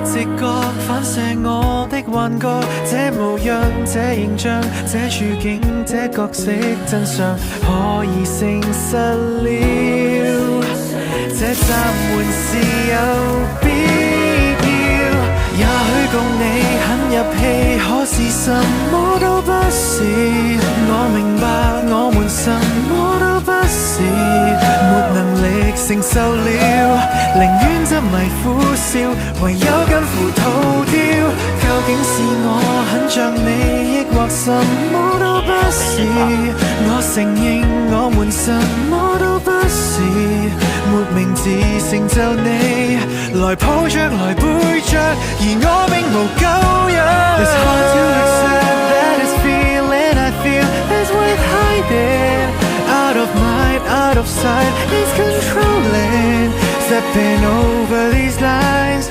直覺反射我的幻覺，這模樣，這形象，這處境，這角色真相可以證實了，這暫緩是有必要。也許共你很入戲，可是什麼都不是。我明白我們什麼都不是，沒能力承受了，寧願執迷苦笑，唯有近乎逃掉。究竟是我很像你，抑或什麼都不是？我承認我們什麼都不是，沒名字成就你，來抱着來背着，而我並無救藥。It's hard to accept that this feeling I feel is worth hiding. Out of mind, out of sight, it's controlling. Stepping over these lines.